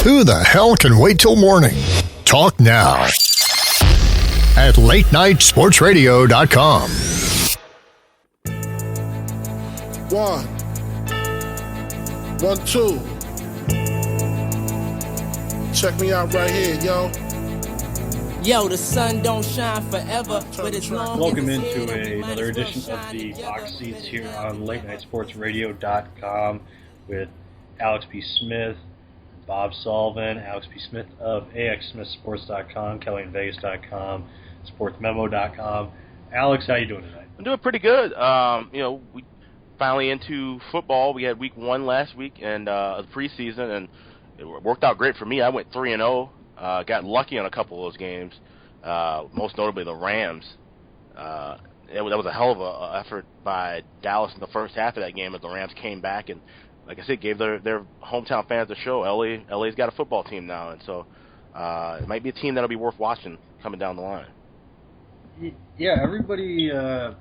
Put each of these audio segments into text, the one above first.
Who the hell can wait till morning? Talk now at latenightsportsradio.com. 1, 1, 2. Check me out right here, yo. Yo, the sun don't shine forever, but it's long. Welcome into another edition of the Box Seats here on latenightsportsradio.com with Alex P. Smith, Bob Sullivan, Alex P. Smith of axsmithsports.com, kellyinvegas.com, sportsmemo.com. Alex, how you doing tonight? I'm doing pretty good. We finally into football. We had week 1 last week and the preseason, and it worked out great for me. I went 3-0. Got lucky on a couple of those games, most notably the Rams. That was a hell of an effort by Dallas in the first half of that game as the Rams came back and, like I said, gave their hometown fans a show. LA's got a football team now, and so it might be a team that'll be worth watching coming down the line. Yeah, everybody. I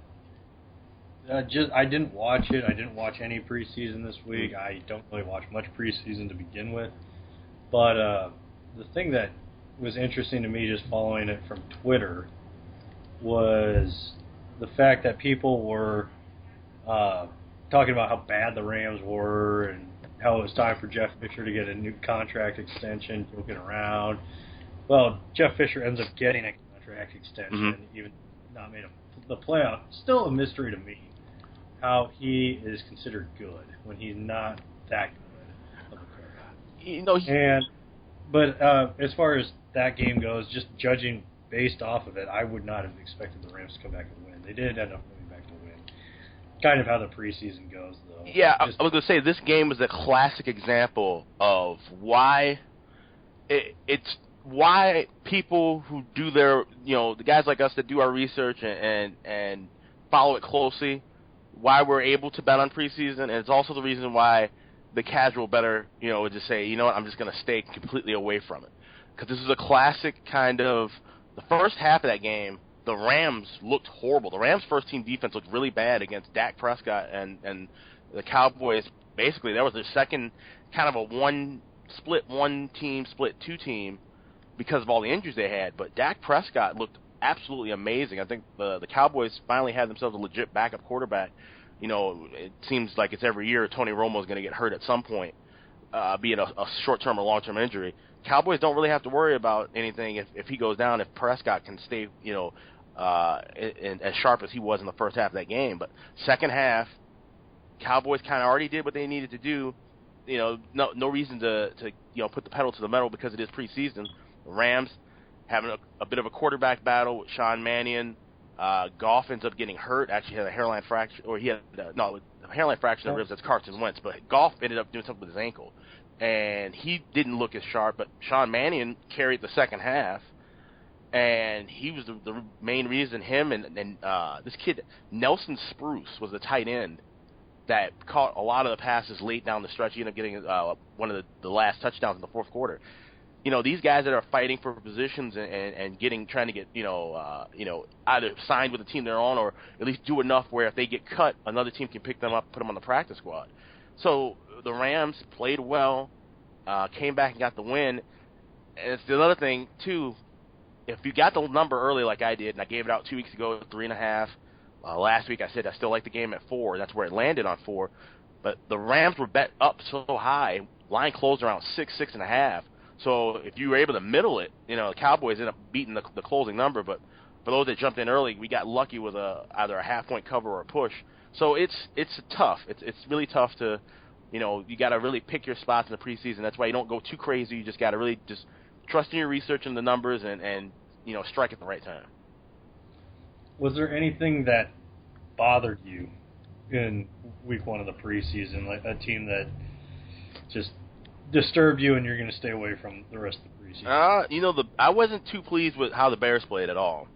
didn't watch it. I didn't watch any preseason this week. I don't really watch much preseason to begin with, but. The thing that was interesting to me just following it from Twitter was the fact that people were talking about how bad the Rams were and how it was time for Jeff Fisher to get a new contract extension, joking around. Well, Jeff Fisher ends up getting a contract extension, even not made the playoff. Still a mystery to me how he is considered good when he's not that good of a quarterback. But as far as that game goes, just judging based off of it, I would not have expected the Rams to come back and win. They did end up coming back to win. Kind of how the preseason goes, though. Yeah, I was going to say, this game is a classic example of why it's why people who do their, the guys like us that do our research and follow it closely, why we're able to bet on preseason, and it's also the reason why the casual bettor, would just say, you know what, I'm just going to stay completely away from it. Because this is a classic kind of, the first half of that game, the Rams looked horrible. The Rams' first-team defense looked really bad against Dak Prescott, and the Cowboys, basically, that was their second kind of a one-team, split two-team because of all the injuries they had. But Dak Prescott looked absolutely amazing. I think the Cowboys finally had themselves a legit backup quarterback. It seems like it's every year Tony Romo's going to get hurt at some point, be it a short-term or long-term injury. Cowboys don't really have to worry about anything if he goes down, if Prescott can stay, as sharp as he was in the first half of that game. But second half, Cowboys kind of already did what they needed to do. No reason to put the pedal to the metal because it is preseason. The Rams having a bit of a quarterback battle with Sean Mannion. Goff ends up getting hurt. Actually, had a hairline fracture, or he had a hairline fracture in the ribs. That's Carson Wentz, but Goff ended up doing something with his ankle, and he didn't look as sharp. But Sean Mannion carried the second half, and he was the main reason. Him and this kid Nelson Spruce was the tight end that caught a lot of the passes late down the stretch. He ended up getting one of the last touchdowns in the fourth quarter. These guys that are fighting for positions and trying to get, either signed with the team they're on or at least do enough where if they get cut, another team can pick them up, put them on the practice squad. So the Rams played well, came back and got the win. And it's another thing, too, if you got the number early like I did, and I gave it out 2 weeks ago at 3.5, last week I said I still like the game at 4. That's where it landed on 4. But the Rams were bet up so high, line closed around 6.5. So if you were able to middle it, the Cowboys ended up beating the closing number. But for those that jumped in early, we got lucky with either a half-point cover or a push. So it's tough. It's really tough to, you got to really pick your spots in the preseason. That's why you don't go too crazy. You just got to really just trust in your research and the numbers and strike at the right time. Was there anything that bothered you in week 1 of the preseason, like a team that just disturbed you and you're going to stay away from the rest of the preseason? I wasn't too pleased with how the Bears played at all.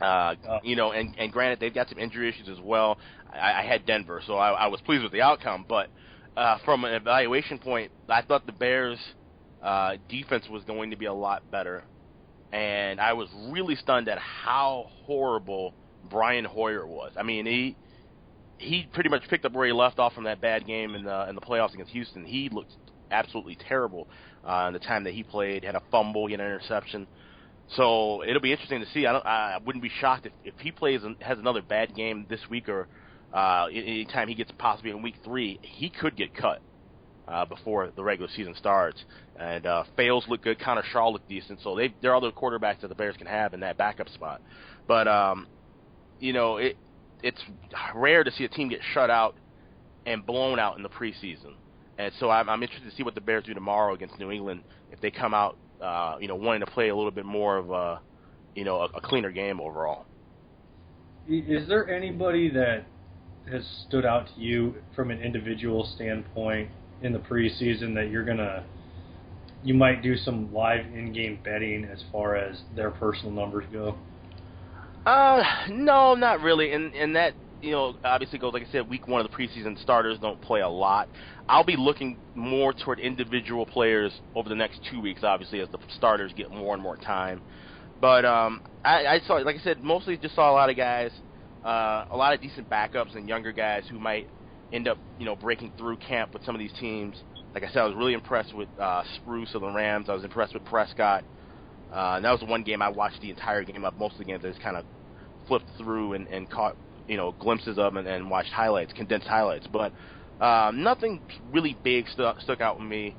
And granted, they've got some injury issues as well. I had Denver, so I was pleased with the outcome. But from an evaluation point, I thought the Bears' defense was going to be a lot better. And I was really stunned at how horrible Brian Hoyer was. I mean, he pretty much picked up where he left off from that bad game in the playoffs against Houston. He looked absolutely terrible in the time that he played. Had a fumble, he had an interception. So it'll be interesting to see. I wouldn't be shocked if he plays and has another bad game this week or anytime he gets possibly in week 3, he could get cut before the regular season starts. And Fales look good, Connor Shaw look decent. So there are other quarterbacks that the Bears can have in that backup spot. But it's rare to see a team get shut out and blown out in the preseason. And so I'm interested to see what the Bears do tomorrow against New England if they come out, wanting to play a little bit more of a cleaner game overall. Is there anybody that has stood out to you from an individual standpoint in the preseason that you might do some live in-game betting as far as their personal numbers go? No, not really. And that, obviously goes, like I said, week 1 of the preseason, starters don't play a lot. I'll be looking more toward individual players over the next 2 weeks, obviously, as the starters get more and more time. But I saw, like I said, mostly just saw a lot of guys, a lot of decent backups and younger guys who might end up, breaking through camp with some of these teams. Like I said, I was really impressed with Spruce of the Rams. I was impressed with Prescott. And that was the one game I watched the entire game up. Most of the games I just kind of flipped through and caught, glimpses of and watched highlights, condensed highlights. But nothing really big stuck out with me.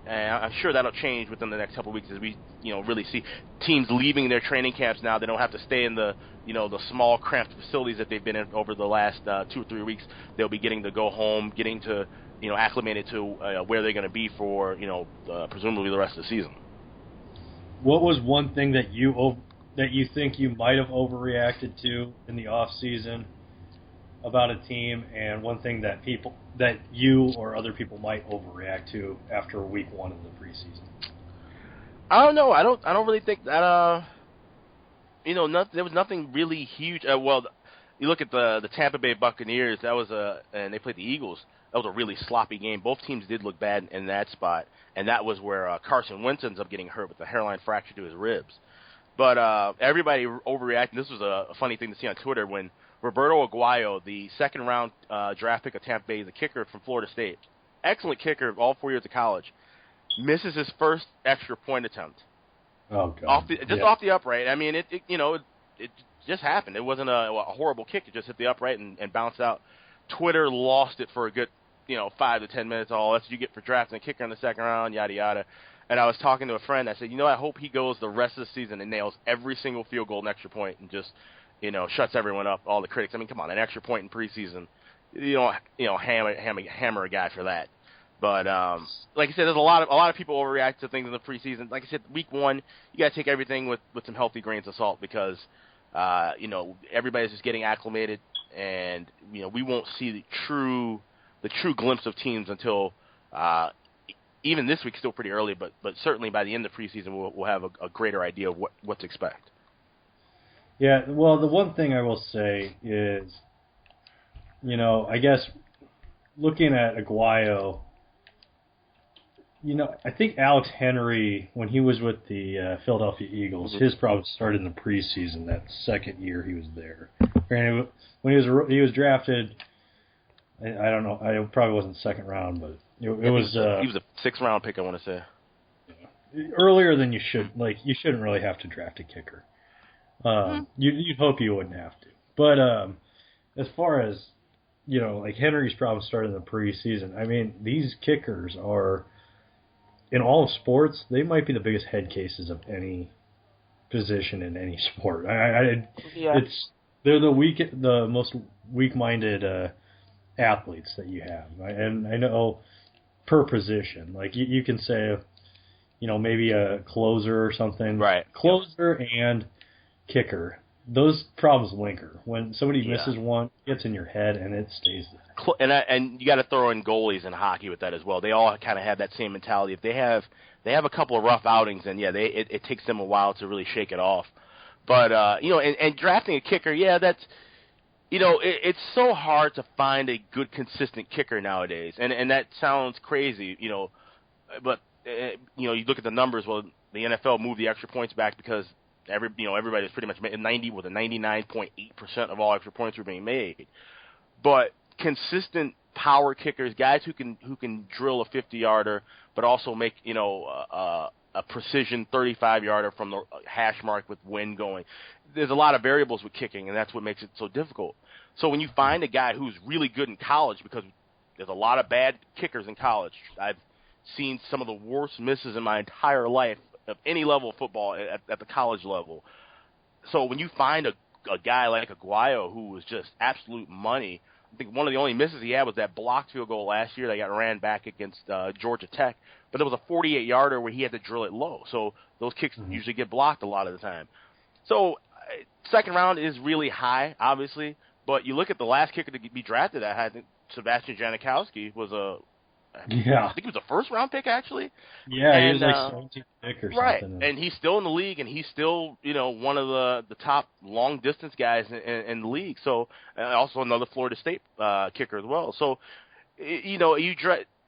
And I'm sure that'll change within the next couple of weeks as we, really see teams leaving their training camps now. They don't have to stay in the, the small cramped facilities that they've been in over the last 2 or 3 weeks. They'll be getting to go home, getting to, acclimated to where they're going to be for, presumably the rest of the season. What was one thing that you think you might have overreacted to in the off season about a team, and one thing that you or other people might overreact to after week 1 of the preseason? I don't know. I don't really think that. There was nothing really huge. Well, you look at the Tampa Bay Buccaneers. That was and they played the Eagles. That was a really sloppy game. Both teams did look bad in that spot, and that was where Carson Wentz ends up getting hurt with a hairline fracture to his ribs. But everybody overreacted. This was a funny thing to see on Twitter when Roberto Aguayo, the second-round draft pick of Tampa Bay, the kicker from Florida State, excellent kicker all 4 years of college, misses his first extra point attempt. Oh God! Off the upright. I mean, it just happened. It wasn't a horrible kick. It just hit the upright and bounced out. Twitter lost it for a good 5 to 10 minutes. Oh, that's what you get for drafting a kicker in the second round, yada yada. And I was talking to a friend. I said, I hope he goes the rest of the season and nails every single field goal and extra point and just shuts everyone up, all the critics. I mean, come on, an extra point in preseason, you don't hammer a guy for that. But like I said, there's a lot of people overreact to things in the preseason. Like I said, week 1, you got to take everything with some healthy grains of salt because everybody's just getting acclimated, and we won't see the true glimpse of teams until even this week. Still pretty early, but certainly by the end of the preseason, we'll have a greater idea of what to expect. Yeah, well, the one thing I will say is, I guess looking at Aguayo, I think Alex Henry, when he was with the Philadelphia Eagles, his problems started in the preseason, that second year he was there. And when he was drafted, I don't know, it probably wasn't second round, but it was... he was a 6th round pick, I want to say. Earlier than you should. Like, you shouldn't really have to draft a kicker. You'd hope you wouldn't have to. But as far as, like Henry's problems started in the preseason, I mean, these kickers are, in all of sports, they might be the biggest head cases of any position in any sport. They're the most weak-minded athletes that you have. And I know per position, like you can say, maybe a closer or something. Right. Closer and kicker, those problems linger. When somebody misses one, it gets in your head and it stays there. And you got to throw in goalies in hockey with that as well. They all kind of have that same mentality. If they have a couple of rough outings, then it takes them a while to really shake it off. But and drafting a kicker, that's it's so hard to find a good consistent kicker nowadays. And that sounds crazy, but you look at the numbers. Well, the NFL moved the extra points back because everybody's pretty much 99.8% of all extra points were being made. But consistent power kickers, guys who can drill a 50-yarder, but also make a precision 35-yarder from the hash mark with wind going. There's a lot of variables with kicking, and that's what makes it so difficult. So when you find a guy who's really good in college, because there's a lot of bad kickers in college. I've seen some of the worst misses in my entire life of any level of football at the college level. So when you find a guy like Aguayo who was just absolute money, I think one of the only misses he had was that blocked field goal last year that got ran back against Georgia Tech. But it was a 48-yarder where he had to drill it low. So those kicks usually get blocked a lot of the time. So second round is really high, obviously. But you look at the last kicker to be drafted, I think Sebastian Janikowski was I think he was a first-round pick, actually. Yeah, and, he was like 17th pick or right. something. And he's still in the league, and he's still, one of the top long-distance guys in the league. So, also another Florida State kicker as well. So,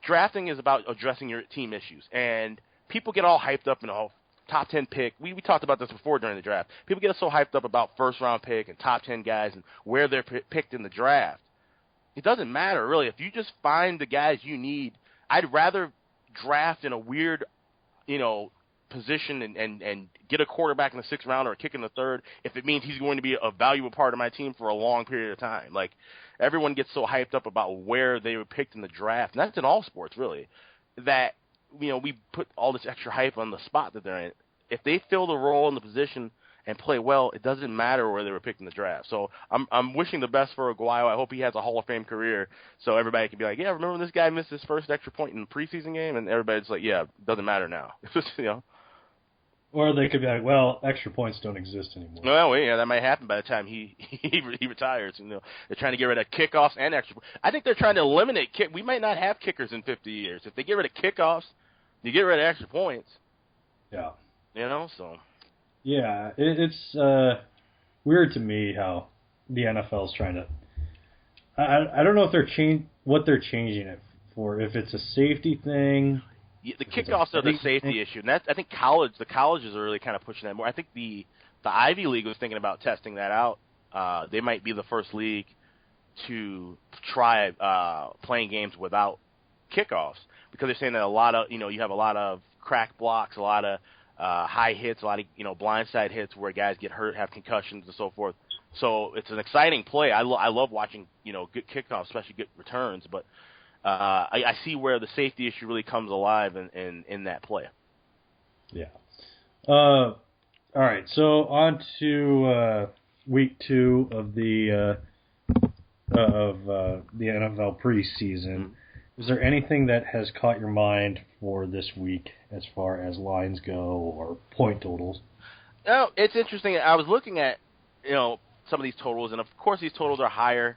drafting is about addressing your team issues. And people get all hyped up in a top 10 pick. We talked about this before during the draft. People get so hyped up about first-round pick and top 10 guys and where they're picked in the draft. It doesn't matter, really. If you just find the guys you need, I'd rather draft in a weird, position and get a quarterback in the 6th round or a kick in the 3rd if it means he's going to be a valuable part of my team for a long period of time. Like, everyone gets so hyped up about where they were picked in the draft, and that's in all sports, really, that, we put all this extra hype on the spot that they're in. If they fill the role in the position and play well, it doesn't matter where they were picked in the draft. So I'm wishing the best for Aguayo. I hope he has a Hall of Fame career so everybody can be like, yeah, remember when this guy missed his first extra point in the preseason game? And everybody's like, yeah, it doesn't matter now. It's just, Or they could be like, well, extra points don't exist anymore. Well, yeah, that might happen by the time he retires. They're trying to get rid of kickoffs and extra points. I think they're trying to eliminate kick. We might not have kickers in 50 years. If they get rid of kickoffs, you get rid of extra points. Yeah. So... Yeah, it's weird to me how the NFL's trying to. I don't know if what they're changing it for. If it's a safety thing. Yeah, the kickoffs are the safety issue, and I think the colleges are really kind of pushing that more. I think the Ivy League was thinking about testing that out. They might be the first league to try playing games without kickoffs because they're saying that a lot of you have a lot of crack blocks, a lot of high hits, a lot of blindside hits where guys get hurt, have concussions, and so forth. So it's an exciting play. I love watching good kickoffs, especially good returns. But I see where the safety issue really comes alive in that play. Yeah. All right. So on to week 2 of the NFL preseason. Is there anything that has caught your mind for this week as far as lines go or point totals? No, it's interesting. I was looking at, some of these totals, and of course these totals are higher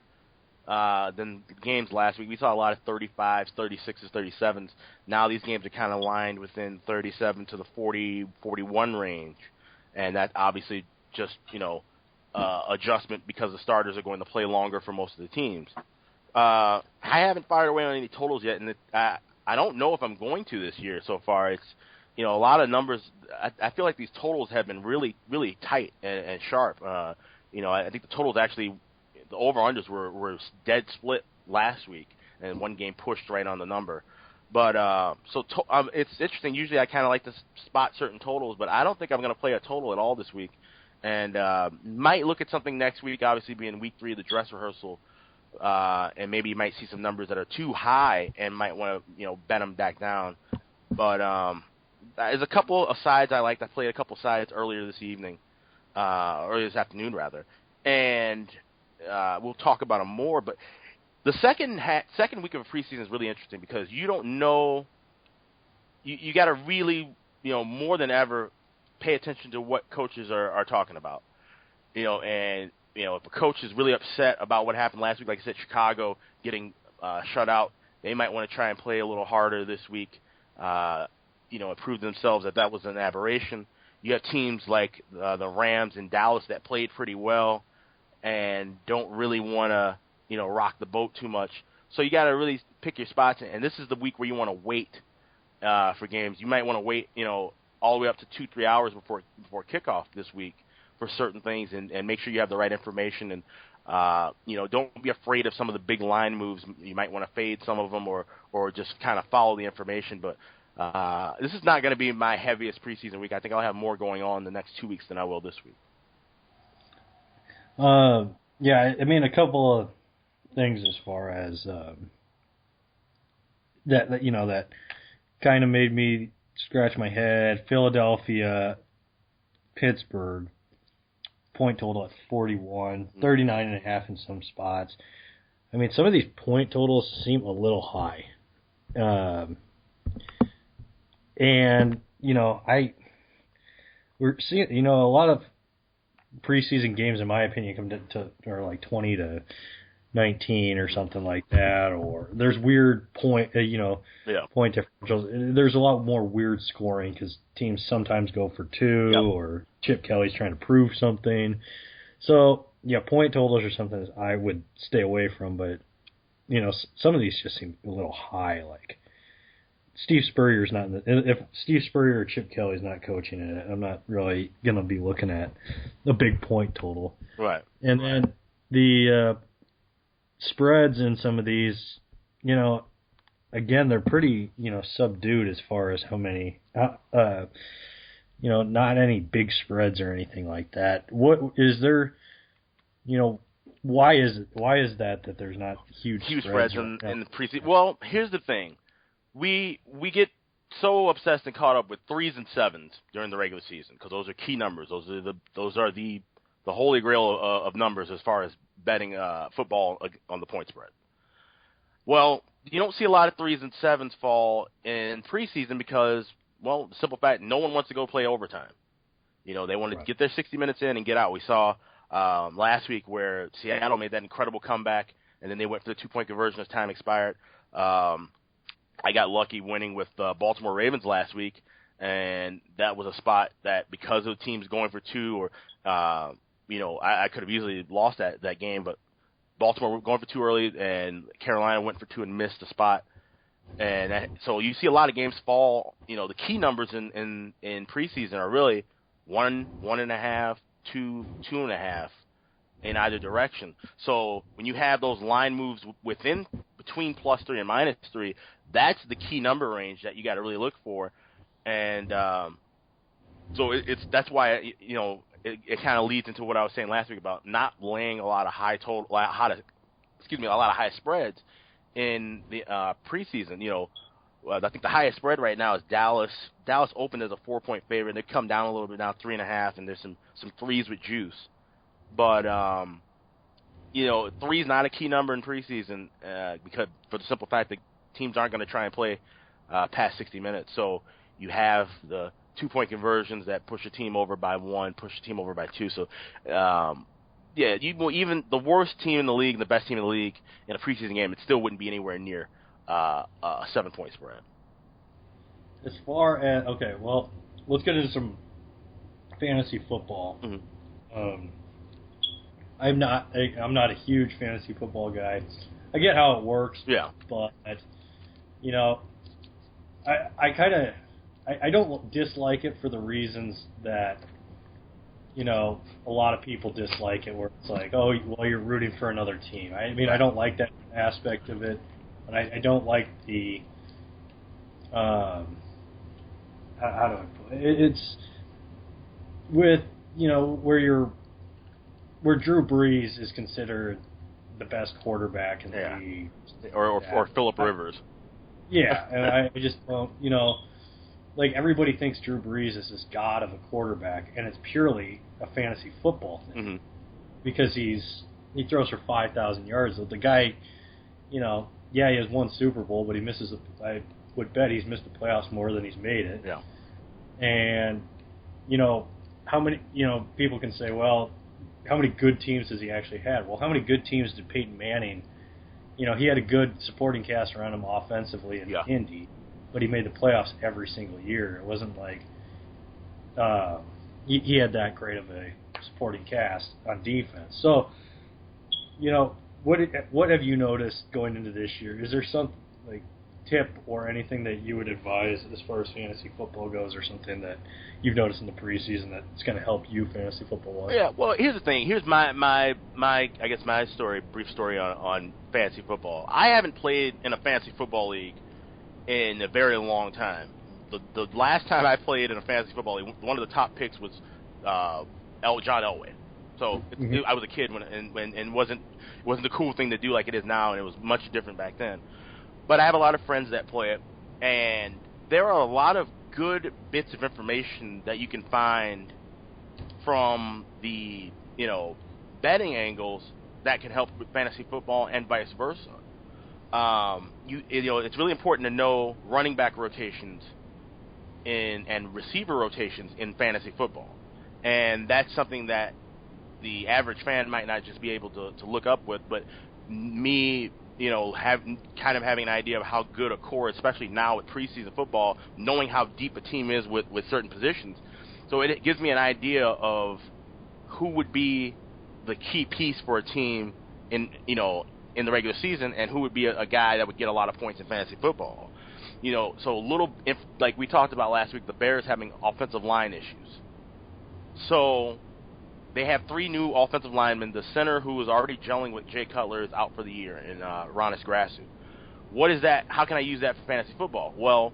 than the games last week. We saw a lot of 35s, 36s, 37s. Now these games are kind of lined within 37 to the 40, 41 range, and that obviously just, adjustment because the starters are going to play longer for most of the teams. I haven't fired away on any totals yet, and I don't know if I'm going to this year so far. It's, a lot of numbers. I feel like these totals have been really, really tight and sharp. I think the totals actually, the over-unders were dead split last week, and one game pushed right on the number. But it's interesting. Usually I kind of like to spot certain totals, but I don't think I'm going to play a total at all this week. And might look at something next week, obviously being week 3 of the dress rehearsal. And maybe you might see some numbers that are too high and might want to, bet them back down. But there's a couple of sides I liked. I played a couple sides earlier this evening, earlier this afternoon rather, and we'll talk about them more. But the second week of a preseason is really interesting because you don't know. You got to really, more than ever, pay attention to what coaches are talking about, and. If a coach is really upset about what happened last week, like I said, Chicago getting shut out, they might want to try and play a little harder this week, and prove themselves that was an aberration. You have teams like the Rams and Dallas that played pretty well and don't really want to, rock the boat too much. So you got to really pick your spots, and this is the week where you want to wait for games. You might want to wait, all the way up to 2-3 hours before kickoff this week for certain things and make sure you have the right information. And Don't be afraid of some of the big line moves. You might want to fade some of them or just kind of follow the information. But this is not going to be my heaviest preseason week. I think I'll have more going on the next 2 weeks than I will this week. Yeah, I mean, a couple of things as far as that kind of made me scratch my head. Philadelphia, Pittsburgh, point total at 41, 39.5 in some spots. I mean, some of these point totals seem a little high. We're seeing, a lot of preseason games, in my opinion, come to are like 20 to 19 or something like that, or there's weird point differentials. There's a lot more weird scoring because teams sometimes go for two, or Chip Kelly's trying to prove something. So, point totals are something that I would stay away from, but, some of these just seem a little high. Like, Steve Spurrier's not if Steve Spurrier or Chip Kelly's not coaching it, I'm not really going to be looking at a big point total. Right. And then the spreads in some of these, again, they're pretty, subdued as far as how many, not any big spreads or anything like that. What is there, why is that there's not huge spreads in the preseason? Well, here's the thing. We get so obsessed and caught up with 3s and 7s during the regular season because those are key numbers. Those are the holy grail of numbers as far as betting football on the point spread. Well, you don't see a lot of 3s and 7s fall in preseason because, well, the simple fact, no one wants to go play overtime. They want to get their 60 minutes in and get out. We saw last week where Seattle made that incredible comeback, and then they went for the 2-point conversion as time expired. I got lucky winning with the Baltimore Ravens last week, and that was a spot that because of teams going for two or I could have easily lost that game, but Baltimore were going for two early, and Carolina went for two and missed the spot. And so you see a lot of games fall. The key numbers in preseason are really 1, 1.5, 2, 2.5 in either direction. So when you have those line moves between +3 and -3, that's the key number range that you got to really look for. And so that's why it kind of leads into what I was saying last week about not laying a lot of high spreads in the preseason. I think the highest spread right now is Dallas. Dallas opened as a 4-point favorite. They've come down a little bit now, 3.5, and there's some 3s with juice. But 3 is not a key number in preseason because for the simple fact that teams aren't going to try and play past 60 minutes. So you have the 2-point conversions that push a team over by 1, push a team over by 2. So, even the worst team in the league and the best team in the league in a preseason game, it still wouldn't be anywhere near a 7-point spread. As far as let's get into some fantasy football. Mm-hmm. I'm not a huge fantasy football guy. I get how it works. Yeah. But I don't dislike it for the reasons that a lot of people dislike it, where it's like, oh, well, you're rooting for another team. I mean, I don't like that aspect of it, and I don't like the how do I put it? It's with where Drew Brees is considered the best quarterback in the league, or Phillip Rivers. Yeah, and I just like everybody thinks Drew Brees is this god of a quarterback, and it's purely a fantasy football thing. Mm-hmm. Because he throws for 5,000 yards. The guy, he has one Super Bowl, but I would bet he's missed the playoffs more than he's made it. Yeah. And how many people can say, well, how many good teams has he actually had? Well, how many good teams did Peyton Manning? He had a good supporting cast around him offensively in Indy, but he made the playoffs every single year. It wasn't like he had that great of a supporting cast on defense. So, what have you noticed going into this year? Is there something like tip or anything that you would advise as far as fantasy football goes, or something that you've noticed in the preseason that's going to help you fantasy football-wise? Yeah, well, here's the thing. Here's my I guess my brief story on fantasy football. I haven't played in a fantasy football league in a very long time. The last time I played in a fantasy football league, one of the top picks was John Elway. So I was a kid when it wasn't the cool thing to do like it is now, and it was much different back then. But I have a lot of friends that play it, and there are a lot of good bits of information that you can find from the betting angles that can help with fantasy football and vice versa. It's really important to know running back rotations and receiver rotations in fantasy football, and that's something that the average fan might not just be able to look up with, but me, having an idea of how good a core, especially now with preseason football, knowing how deep a team is with certain positions. So it gives me an idea of who would be the key piece for a team in the regular season, and who would be a guy that would get a lot of points in fantasy football. Like we talked about last week, the Bears having offensive line issues. So they have 3 new offensive linemen. The center, who is already gelling with Jay Cutler, is out for the year, and Ronis Grasu. What is that? How can I use that for fantasy football? Well,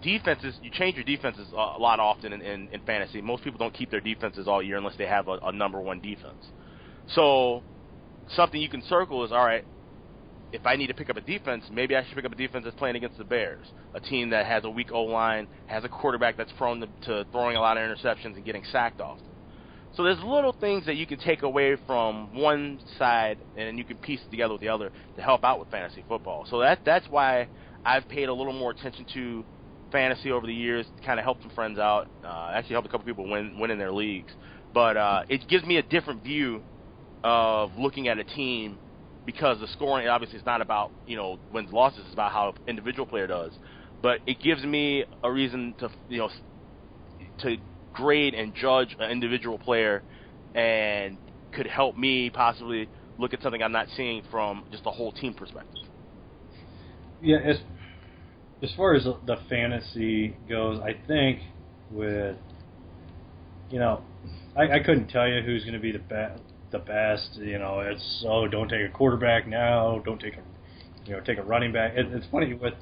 defenses, you change your defenses a lot often in fantasy. Most people don't keep their defenses all year unless they have a number 1 defense. So something you can circle is, all right, if I need to pick up a defense, maybe I should pick up a defense that's playing against the Bears, a team that has a weak O-line, has a quarterback that's prone to throwing a lot of interceptions and getting sacked often. So there's little things that you can take away from one side, and you can piece it together with the other to help out with fantasy football. So that's why I've paid a little more attention to fantasy over the years, to kind of help some friends out. Actually helped a couple people win in their leagues. But it gives me a different view of looking at a team, because the scoring obviously is not about wins and losses. It's about how an individual player does. But it gives me a reason to grade and judge an individual player, and could help me possibly look at something I'm not seeing from just a whole team perspective. Yeah, as far as the fantasy goes, I think with I couldn't tell you who's going to be the best. It's don't take a quarterback now, don't take a running back. It's funny with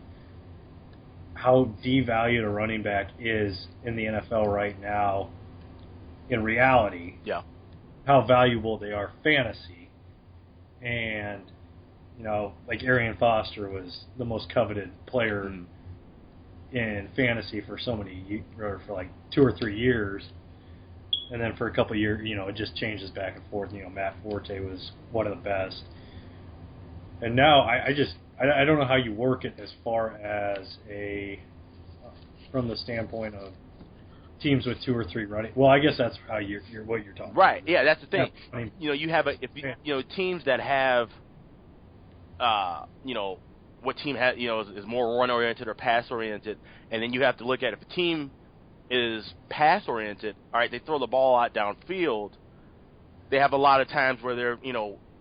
how devalued a running back is in the NFL right now. In reality, yeah, how valuable they are fantasy, and like Arian Foster was the most coveted player in fantasy for for like 2 or 3 years. And then for a couple of years, it just changes back and forth. Matt Forte was one of the best. And now I don't know how you work it as far as from the standpoint of teams with 2 or 3 running. Well, I guess that's how you're what you're talking right. about. Yeah, that's the thing. Yeah. You have teams that have, what team has, is more run oriented or pass oriented, and then you have to look at if a team is pass-oriented, all right, they throw the ball out downfield. They have a lot of times where they're,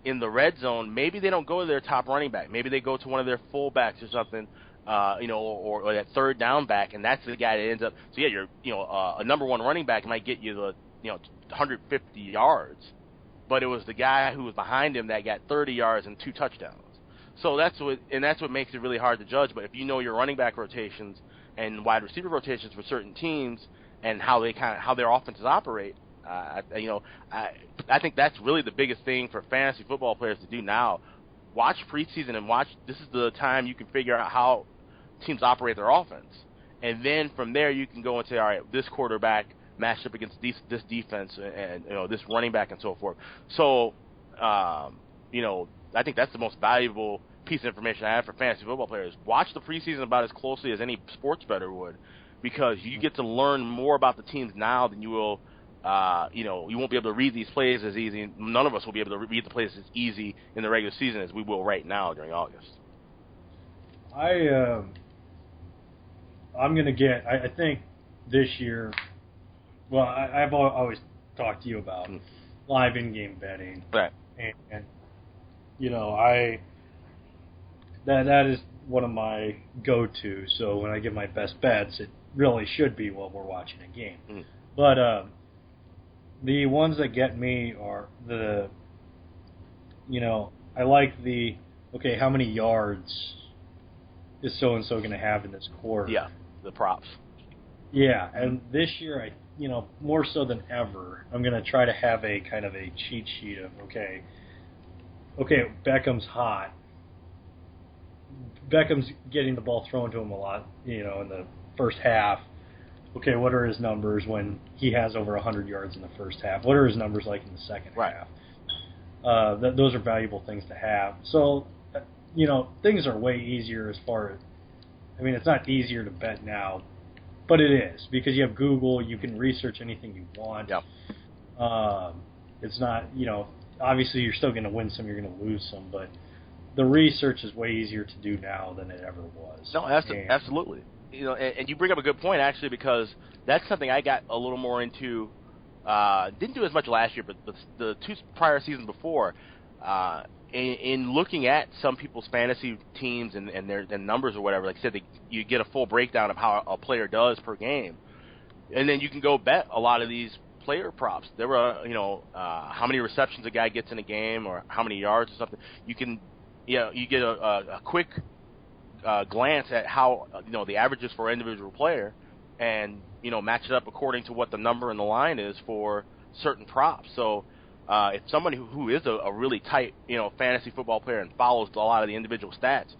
in the red zone. Maybe they don't go to their top running back. Maybe they go to one of their fullbacks or something, or that third down back, and that's the guy that ends up. So yeah, a number 1 running back might get you the 150 yards, but it was the guy who was behind him that got 30 yards and 2 touchdowns. So that's what makes it really hard to judge. But if you know your running back rotations and wide receiver rotations for certain teams, and how their offenses operate, I think that's really the biggest thing for fantasy football players to do now. Watch preseason and watch. This is the time you can figure out how teams operate their offense, and then from there you can go and say, all right, this quarterback matched up against this defense, and this running back and so forth. So, I think that's the most valuable piece of information I have for fantasy football players. Watch the preseason about as closely as any sports bettor would, because you get to learn more about the teams now than you will. You won't be able to read these plays as easy. None of us will be able to read the plays as easy in the regular season as we will right now during August. I'm going to get. I think this year. Well, I've always talked to you about live in-game betting, right? And that is one of my go-tos. So when I give my best bets, it really should be while we're watching a game. Mm. But the ones that get me are I like okay, how many yards is so-and-so going to have in this quarter? Yeah, the props. Yeah, and this year, more so than ever, I'm going to try to have a kind of a cheat sheet of, okay, Beckham's hot. Beckham's getting the ball thrown to him a lot, in the first half. Okay, what are his numbers when he has over 100 yards in the first half? What are his numbers like in the second half? Those are valuable things to have. So, things are way easier as far as, it's not easier to bet now, but it is, because you have Google, you can research anything you want. Yep. It's not, obviously you're still going to win some, you're going to lose some, but the research is way easier to do now than it ever was. No, absolutely. And you bring up a good point, actually, because that's something I got a little more into. Didn't do as much last year, but the 2 prior seasons before, in looking at some people's fantasy teams and their numbers or whatever, like I said, you get a full breakdown of how a player does per game, and then you can go bet a lot of these player props. There were, how many receptions a guy gets in a game or how many yards or something. You can, you get a quick glance at how, the averages for an individual player, and match it up according to what the number and the line is for certain props. So if somebody who is a really tight, fantasy football player and follows a lot of the individual stats,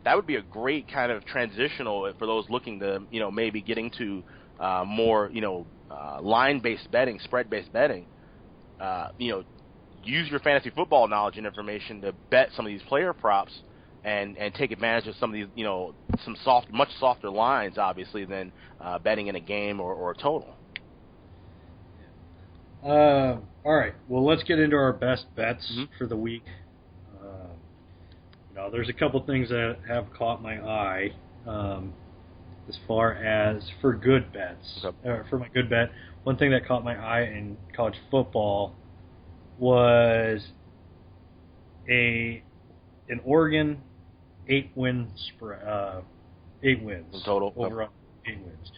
that would be a great kind of transitional for those looking to, maybe getting to more, line-based betting, spread-based betting. Use your fantasy football knowledge and information to bet some of these player props and take advantage of some of these, some much softer lines, obviously, than betting in a game or a total. All right. Well, let's get into our best bets for the week. There's a couple things that have caught my eye as far as for good bets. For my good bet, one thing that caught my eye in college football was an Oregon 8-win spread, 8 wins in total. Over 8 wins.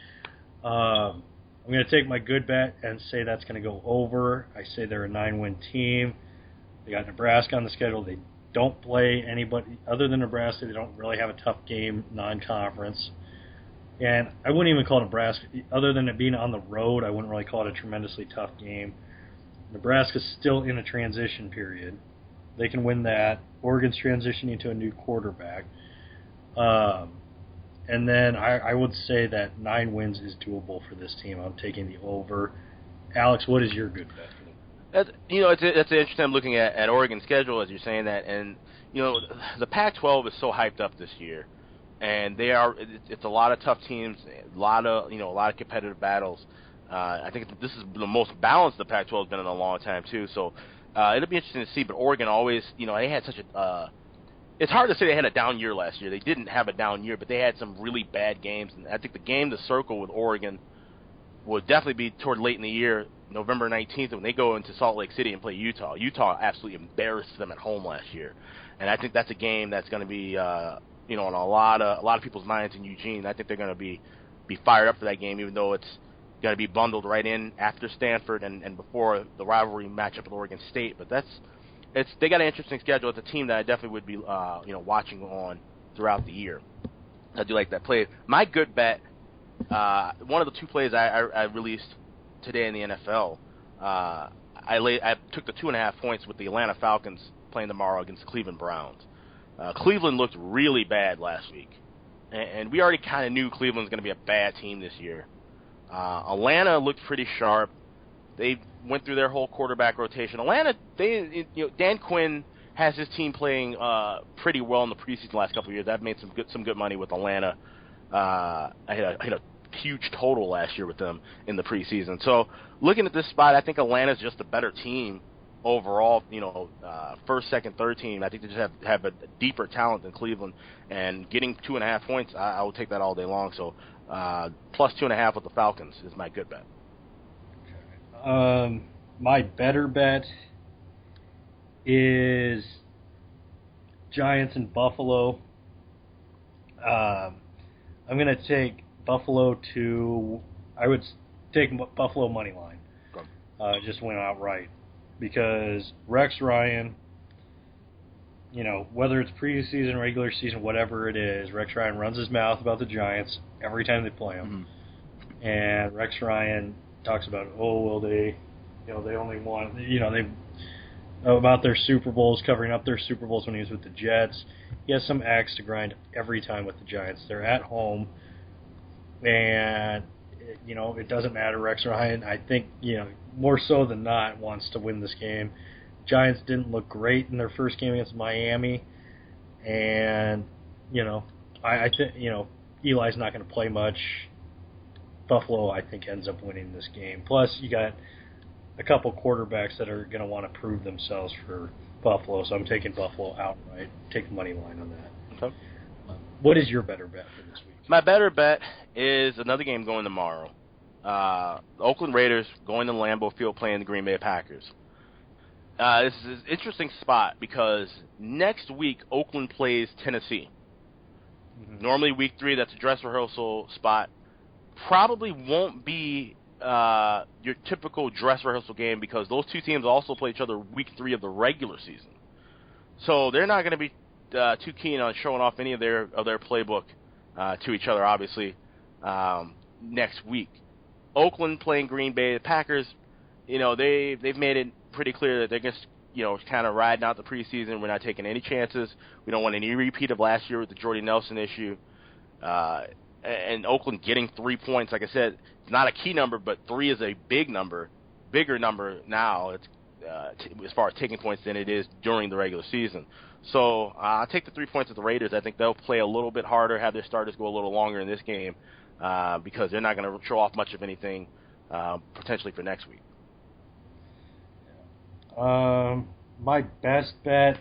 I'm going to take my good bet and say that's going to go over. I say they're a 9-win team. They got Nebraska on the schedule. They don't play anybody other than Nebraska. They don't really have a tough game, non-conference. And I wouldn't even call Nebraska, other than it being on the road, I wouldn't really call it a tremendously tough game. Nebraska's still in a transition period. They can win that. Oregon's transitioning to a new quarterback. And then I would say that 9 wins is doable for this team. I'm taking the over. Alex, what is your good bet for them? It's interesting. I'm looking at Oregon's schedule as you're saying that, and the Pac-12 is so hyped up this year, and it's a lot of tough teams, a lot of competitive battles. I think this is the most balanced the Pac-12 has been in a long time too. So it'll be interesting to see. But Oregon always, they had such a. It's hard to say they had a down year last year. They didn't have a down year, but they had some really bad games. And I think the game to circle with Oregon would definitely be toward late in the year, November 19th, when they go into Salt Lake City and play Utah. Utah absolutely embarrassed them at home last year, and I think that's a game that's going to be, on a lot of people's minds in Eugene. I think they're going to be fired up for that game, even though it's going to be bundled right in after Stanford and before the rivalry matchup with Oregon State. But they got an interesting schedule. It's a team that I definitely would be, watching on throughout the year. I do like that play. My good bet, one of the 2 plays I released today in the NFL, I took the 2.5 points with the Atlanta Falcons playing tomorrow against the Cleveland Browns. Cleveland looked really bad last week, and we already kind of knew Cleveland was going to be a bad team this year. Atlanta looked pretty sharp. They went through their whole quarterback rotation. Atlanta, Dan Quinn has his team playing pretty well in the preseason the last couple of years. I've made some good money with Atlanta. I had a huge total last year with them in the preseason. So looking at this spot, I think Atlanta's just a better team overall. First, second, third team. I think they just have a deeper talent than Cleveland. And getting 2.5 points, I will take that all day long. So plus 2.5 with the Falcons is my good bet. My better bet is Giants and Buffalo. I'm going to take Buffalo to. I would take Buffalo money line. Just went outright because Rex Ryan. Whether it's preseason, regular season, whatever it is, Rex Ryan runs his mouth about the Giants every time they play them. Mm-hmm. And Rex Ryan talks about, they only won, about their Super Bowls, covering up their Super Bowls when he was with the Jets. He has some axe to grind every time with the Giants. They're at home, and, it doesn't matter. Rex Ryan, I think, more so than not, wants to win this game. Giants didn't look great in their first game against Miami, and I think Eli's not going to play much. Buffalo, I think, ends up winning this game. Plus, you got a couple quarterbacks that are going to want to prove themselves for Buffalo, so I'm taking Buffalo outright. Take the money line on that. Okay. What is your better bet for this week? My better bet is another game going tomorrow. The Oakland Raiders going to Lambeau Field playing the Green Bay Packers. This is an interesting spot because next week Oakland plays Tennessee. Mm-hmm. Normally week 3, that's a dress rehearsal spot. Probably won't be your typical dress rehearsal game because those two teams also play each other week 3 of the regular season. So they're not going to be too keen on showing off any of their playbook to each other, obviously, next week. Oakland playing Green Bay. The Packers, they've made it pretty clear that they're just, kind of riding out the preseason. We're not taking any chances. We don't want any repeat of last year with the Jordy Nelson issue. And Oakland getting 3 points, like I said, it's not a key number, but 3 is a bigger number now. It's as far as taking points than it is during the regular season. So I'll take the 3 points of the Raiders. I think they'll play a little bit harder, have their starters go a little longer in this game because they're not going to show off much of anything potentially for next week. My best bet,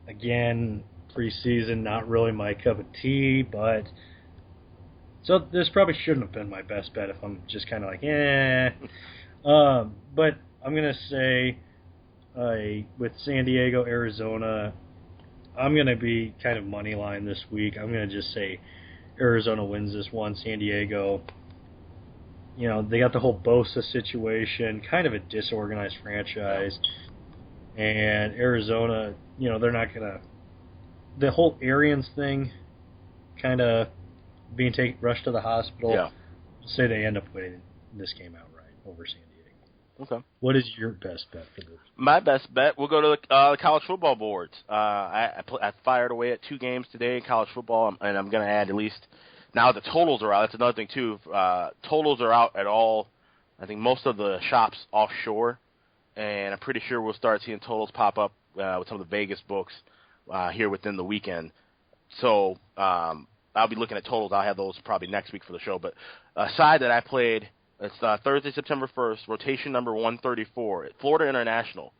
again, preseason, not really my cup of tea, but so this probably shouldn't have been my best bet if I'm just kind of like, but I'm going to say with San Diego, Arizona, I'm going to be kind of money line this week. I'm going to just say Arizona wins this one. San Diego, they got the whole Bosa situation, kind of a disorganized franchise. And Arizona, they're not going to... The whole Arians thing, kind of being rushed to the hospital, say they end up winning this game outright over San Diego. Okay. What is your best bet for this? My best bet, we'll go to the college football boards. I fired away at 2 games today in college football, and I'm going to add at least... Now the totals are out. That's another thing, too. Totals are out at all, I think, most of the shops offshore. And I'm pretty sure we'll start seeing totals pop up with some of the Vegas books here within the weekend. So I'll be looking at totals. I'll have those probably next week for the show. But a side that I played, it's Thursday, September 1st, rotation number 134 at Florida International.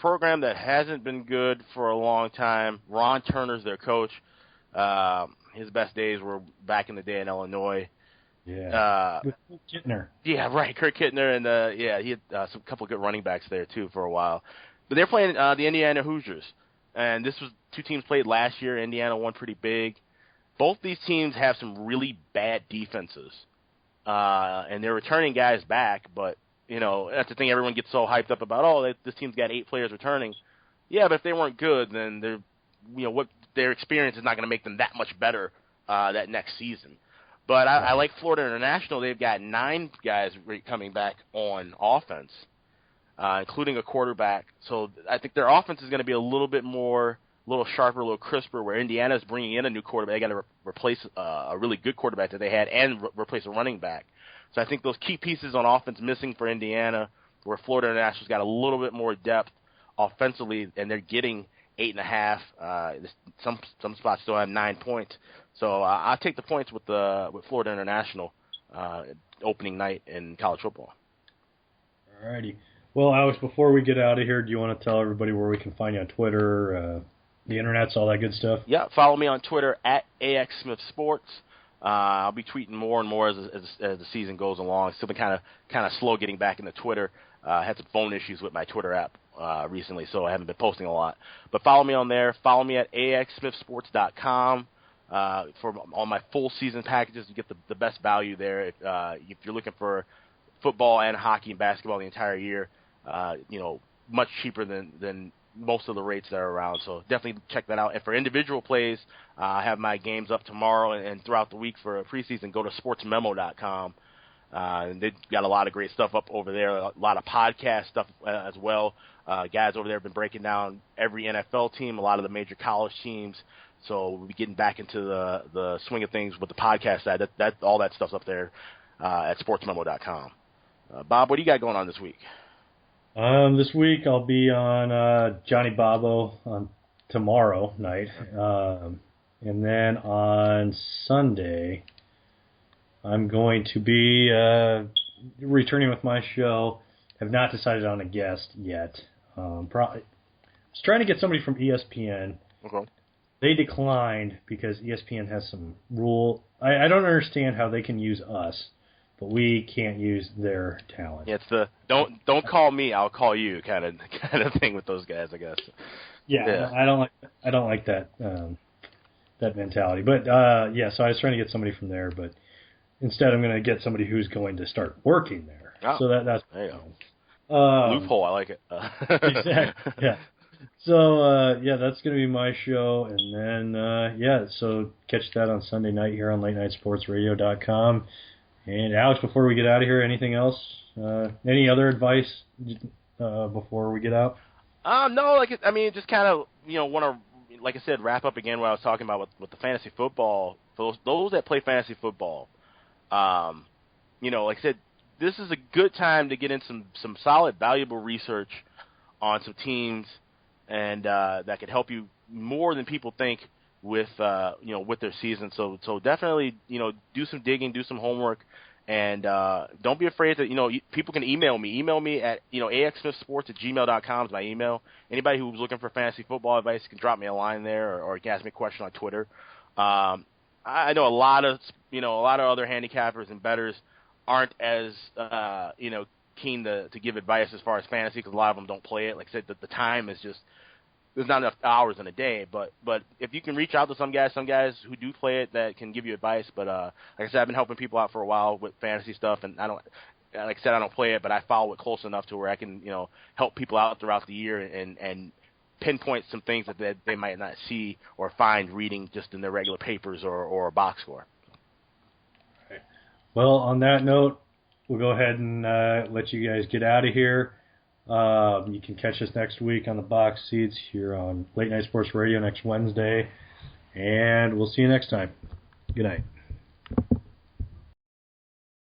Program that hasn't been good for a long time. Ron Turner's their coach. His best days were back in the day in Illinois. Yeah. With Kittner. Yeah, right. Kurt Kittner, and he had some couple of good running backs there too for a while. But they're playing the Indiana Hoosiers, and this was 2 teams played last year. Indiana won pretty big. Both these teams have some really bad defenses, and they're returning guys back. But that's the thing. Everyone gets so hyped up about. This team's got 8 players returning. Yeah, but if they weren't good, then they're what their experience is not going to make them that much better that next season. But I like Florida International. They've got 9 guys coming back on offense, including a quarterback. So I think their offense is going to be a little bit more, a little sharper, a little crisper, where Indiana's bringing in a new quarterback. They got to replace a really good quarterback that they had and replace a running back. So I think those key pieces on offense missing for Indiana, where Florida International's got a little bit more depth offensively, and they're getting 8.5. Some spots still have 9 points. So I'll take the points with Florida International opening night in college football. All righty. Well, Alex, before we get out of here, do you want to tell everybody where we can find you on Twitter, the internets, all that good stuff? Yeah, follow me on Twitter at AXSmithSports. I'll be tweeting more and more as the season goes along. Still been kind of slow getting back into Twitter. I had some phone issues with my Twitter app recently, so I haven't been posting a lot. But follow me on there. Follow me at axsmithsports.com for all my full season packages. You get the best value there. If you're looking for football and hockey and basketball the entire year, much cheaper than most of the rates that are around. So definitely check that out. And for individual plays, I have my games up tomorrow and throughout the week for preseason. Go to sportsmemo.com. And they've got a lot of great stuff up over there, a lot of podcast stuff as well. Guys over there have been breaking down every NFL team, a lot of the major college teams. So we'll be getting back into the swing of things with the podcast side. All that stuff's up there at sportsmemo.com. Bob, what do you got going on this week? This week I'll be on Johnny Bobo on tomorrow night. And then on Sunday, I'm going to be returning with my show. Have not decided on a guest yet. I was trying to get somebody from ESPN. Okay. They declined because ESPN has some rule. I don't understand how they can use us, but we can't use their talent. Yeah, it's the don't call me, I'll call you kind of thing with those guys, I guess. Yeah. I don't like that that mentality. But so I was trying to get somebody from there, but instead I'm going to get somebody who's going to start working there. Oh, so that's there you go. Loophole, I like it. Exactly. Yeah. So that's going to be my show, and then so catch that on Sunday night here on LateNightSportsRadio.com. And Alex, before we get out of here, anything else? Any other advice before we get out? No, just kind of want to, like I said, wrap up again what I was talking about with the fantasy football. For those that play fantasy football, like I said, this is a good time to get in some solid, valuable research on some teams, and that could help you more than people think with with their season. So definitely do some digging, do some homework, and don't be afraid that people can email me. Email me at axsmithsports@gmail.com is my email. Anybody who's looking for fantasy football advice can drop me a line there, or you can ask me a question on Twitter. I know a lot of other handicappers and bettors aren't as keen to give advice as far as fantasy, because a lot of them don't play it. Like I said, the time is just, there's not enough hours in a day. But if you can reach out to some guys who do play it that can give you advice. But like I said, I've been helping people out for a while with fantasy stuff, and I don't play it, but I follow it close enough to where I can help people out throughout the year and pinpoint some things that they might not see or find reading just in their regular papers or a box score. Well, on that note, we'll go ahead and let you guys get out of here. You can catch us next week on the box seats here on Late Night Sports Radio next Wednesday. And we'll see you next time. Good night.